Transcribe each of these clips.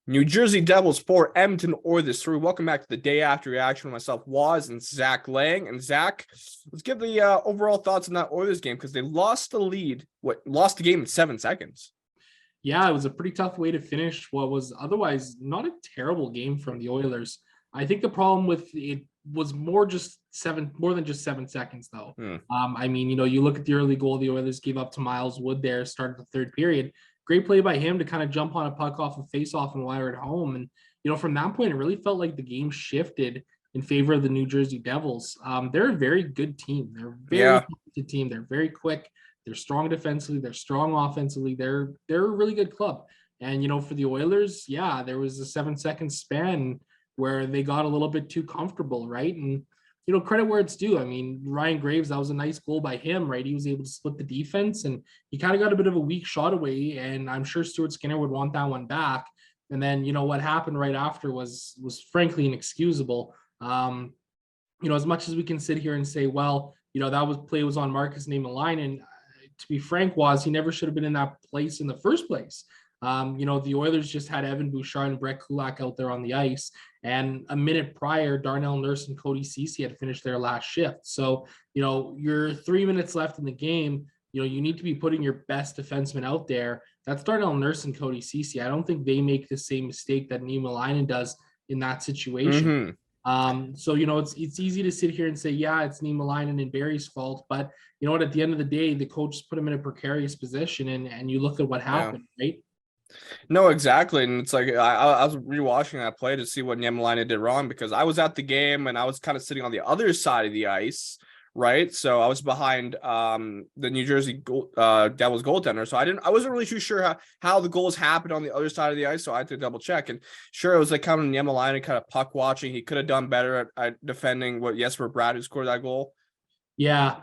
New Jersey Devils 4, Edmonton Oilers 3. Welcome back to the day after reaction with myself, Waz, and Zach Lang. And Zach, let's give the overall thoughts on that Oilers game because they lost the lead. Lost the game in 7 seconds. Yeah, it was a pretty tough way to finish what was otherwise not a terrible game from the Oilers. I think the problem with it was more than just 7 seconds though. I mean, you look at the early goal the Oilers gave up to Miles Wood there, started the third period. Great play by him to kind of jump on a puck off a face-off and wire it home. And from that point, it really felt like the game shifted in favor of the New Jersey Devils. They're a very good team. They're a very talented team. They're very quick. They're strong defensively. They're strong offensively. They're a really good club. And for the Oilers, yeah, there was a 7 second span where they got a little bit too comfortable, right? And credit where it's due. I mean, Ryan Graves, that was a nice goal by him, right? He was able to split the defense, and he kind of got a bit of a weak shot away. And I'm sure Stuart Skinner would want that one back. And then what happened right after was frankly inexcusable. As much as we can sit here and say, well, that play was on Marcus Niemelainen, and to be frank, he never should have been in that place in the first place. The Oilers just had Evan Bouchard and Brett Kulak out there on the ice. And a minute prior, Darnell Nurse and Cody Ceci had finished their last shift. So, you're 3 minutes left in the game. You need to be putting your best defenseman out there. That's Darnell Nurse and Cody Ceci. I don't think they make the same mistake that Niemelainen does in that situation. So it's easy to sit here and say, yeah, it's Niemelainen and Barry's fault, but at the end of the day, the coach put him in a precarious position, and you look at what happened, right? No, exactly. And it's like I was rewatching that play to see what Niemelainen did wrong because I was at the game and I was kind of sitting on the other side of the ice, right? So I was behind the New Jersey Devils goaltender. So I wasn't really too sure how the goals happened on the other side of the ice. So I had to double check. And sure, it was like kind of Niemelainen kind of puck watching. He could have done better at defending Jesper Bratt, who scored that goal. Yeah.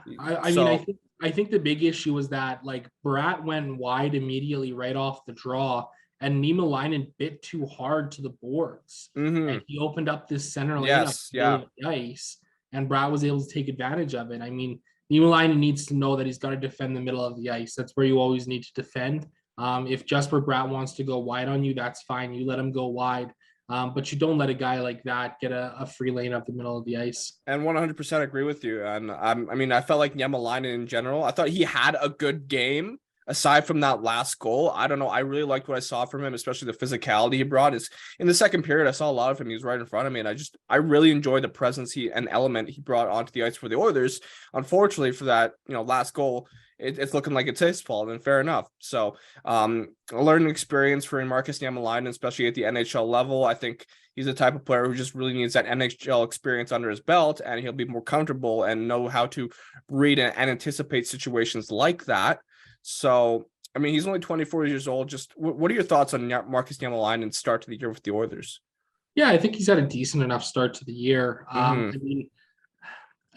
I think the big issue was that like Bratt went wide immediately right off the draw, and Niemelainen bit too hard to the boards. And he opened up this center lane up the ice, and Bratt was able to take advantage of it. I mean, Niemelainen needs to know that he's got to defend the middle of the ice. That's where you always need to defend. If Jesper Bratt wants to go wide on you, that's fine. You let him go wide. But you don't let a guy like that get a free lane up the middle of the ice. And 100% agree with you. And I mean, I felt like Niemelainen in general, I thought he had a good game aside from that last goal. I don't know. I really liked what I saw from him, especially the physicality he brought. Is in the second period, I saw a lot of him. He was right in front of me. And I really enjoyed the presence and element he brought onto the ice for the Oilers. Unfortunately for that, last goal, it's looking like it's his fault, and fair enough. So a learning experience for Marcus Niemelainen, especially at the NHL level. I think he's the type of player who just really needs that NHL experience under his belt, and he'll be more comfortable and know how to read and anticipate situations like that. So, I mean, he's only 24 years old. Just what are your thoughts on Marcus Niemelainen's start to the year with the Oilers? Yeah, I think he's had a decent enough start to the year. I mean,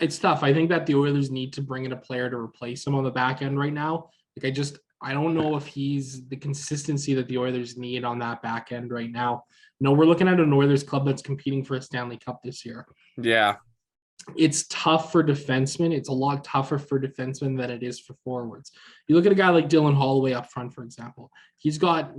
it's tough. I think that the Oilers need to bring in a player to replace him on the back end right now. Like, I don't know if he's the consistency that the Oilers need on that back end right now. We're looking at an Oilers club that's competing for a Stanley Cup this year. Yeah. It's tough for defensemen. It's a lot tougher for defensemen than it is for forwards. You look at a guy like Dylan Holloway up front, for example. He's got,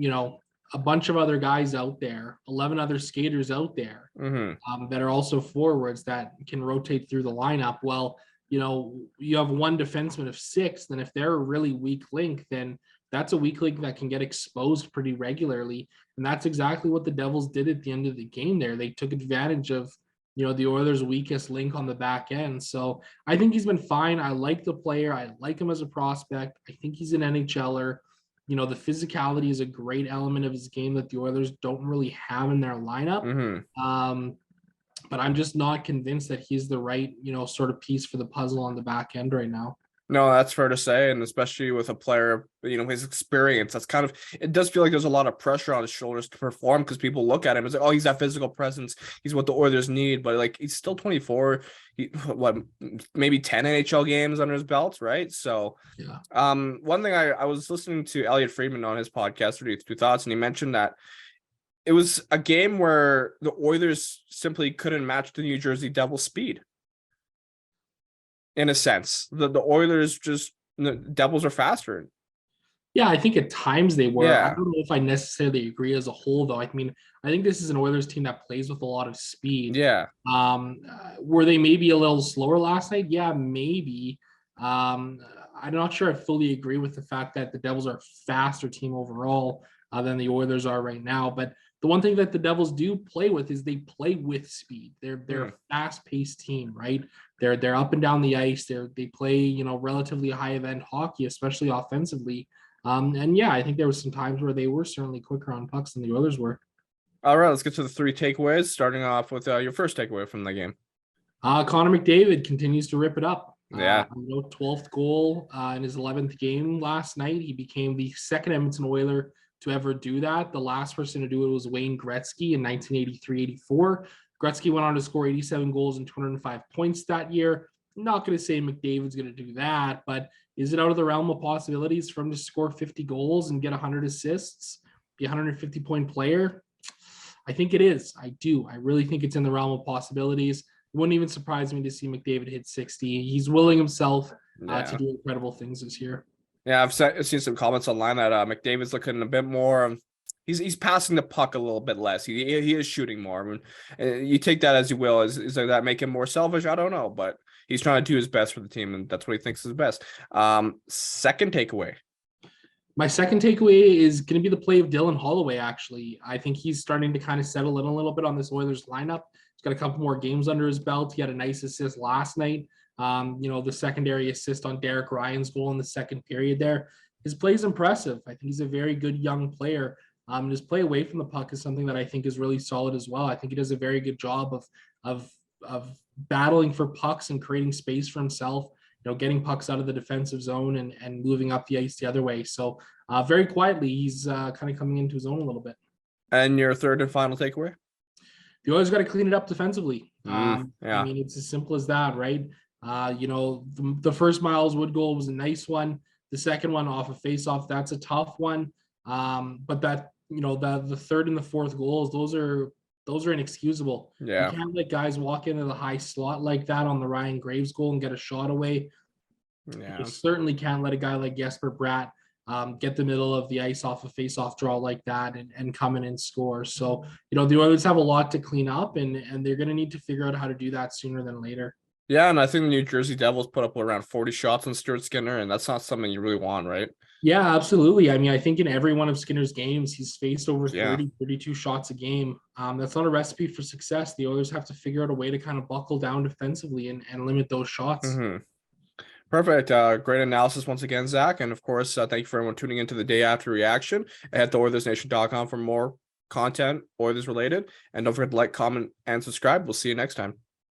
a bunch of other guys out there, 11 other skaters out there that are also forwards that can rotate through the lineup. Well, you have one defenseman of 6, then if they're a really weak link, then that's a weak link that can get exposed pretty regularly. And that's exactly what the Devils did at the end of the game there. They took advantage of, the Oilers' weakest link on the back end. So I think he's been fine. I like the player. I like him as a prospect. I think he's an NHLer. The physicality is a great element of his game that the Oilers don't really have in their lineup. But I'm just not convinced that he's the right, sort of piece for the puzzle on the back end right now. No, that's fair to say. And especially with a player, his experience, it does feel like there's a lot of pressure on his shoulders to perform because people look at him as like, oh, he's that physical presence. He's what the Oilers need. But like, he's still 24. Maybe 10 NHL games under his belt, right? So, yeah. One thing I was listening to Elliot Friedman on his podcast, 32 Thoughts, and he mentioned that it was a game where the Oilers simply couldn't match the New Jersey Devils' speed. In a sense, the Oilers the Devils are faster. Yeah, I think at times they were. I Yeah. don't know if I necessarily agree as a whole, though. I mean, I think this is an Oilers team that plays with a lot of speed. Yeah. Were they maybe a little slower last night? Yeah, maybe. Um, I'm not sure I fully agree with the fact that the Devils are a faster team overall than the Oilers are right now. But the one thing that the Devils do play with is they play with speed. They're a fast paced team, right? They're up and down the ice. They play relatively high event hockey, especially offensively. And yeah, I think there was some times where they were certainly quicker on pucks than the Oilers were. All right, let's get to the 3 takeaways. Starting off with your first takeaway from the game. Connor McDavid continues to rip it up. Yeah. 12th goal in his 11th game last night. He became the second Edmonton Oiler to ever do that. The last person to do it was Wayne Gretzky in 1983-84. Gretzky went on to score 87 goals and 205 points that year. I'm not going to say McDavid's going to do that, but is it out of the realm of possibilities for him to score 50 goals and get 100 assists, be a 150-point player? I think it is. I do. I really think it's in the realm of possibilities. It wouldn't even surprise me to see McDavid hit 60. He's willing himself to do incredible things this year. Yeah, I've seen some comments online that McDavid's looking a bit more. He's passing the puck a little bit less. He is shooting more. I mean, you take that as you will. Is that make him more selfish? I don't know, but he's trying to do his best for the team, and that's what he thinks is best. Second takeaway. My second takeaway is going to be the play of Dylan Holloway, actually. I think he's starting to kind of settle in a little bit on this Oilers lineup. He's got a couple more games under his belt. He had a nice assist last night. The secondary assist on Derek Ryan's goal in the second period there. His play is impressive. I think he's a very good young player. And his play away from the puck is something that I think is really solid as well. I think he does a very good job of battling for pucks and creating space for himself. Getting pucks out of the defensive zone and moving up the ice the other way. So very quietly, he's kind of coming into his own a little bit. And your third and final takeaway? You always got to clean it up defensively. Yeah. I mean, it's as simple as that, right? The first Miles Wood goal was a nice one. The second one off a face-off, that's a tough one. But that, the third and the fourth goals, those are inexcusable. Yeah. You can't let guys walk into the high slot like that on the Ryan Graves goal and get a shot away. Yeah. You certainly can't let a guy like Jesper Bratt get the middle of the ice off a face-off draw like that and come in and score. So, the Oilers have a lot to clean up, and they're going to need to figure out how to do that sooner than later. Yeah, and I think the New Jersey Devils put up around 40 shots on Stuart Skinner, and that's not something you really want, right? Yeah, absolutely. I mean, I think in every one of Skinner's games, he's faced over 30, 32 shots a game. That's not a recipe for success. The Oilers have to figure out a way to kind of buckle down defensively and limit those shots. Mm-hmm. Perfect. Great analysis once again, Zach. And of course, thank you for everyone tuning into the day after reaction. Head to OilersNation.com for more content Oilers related. And don't forget to like, comment, and subscribe. We'll see you next time.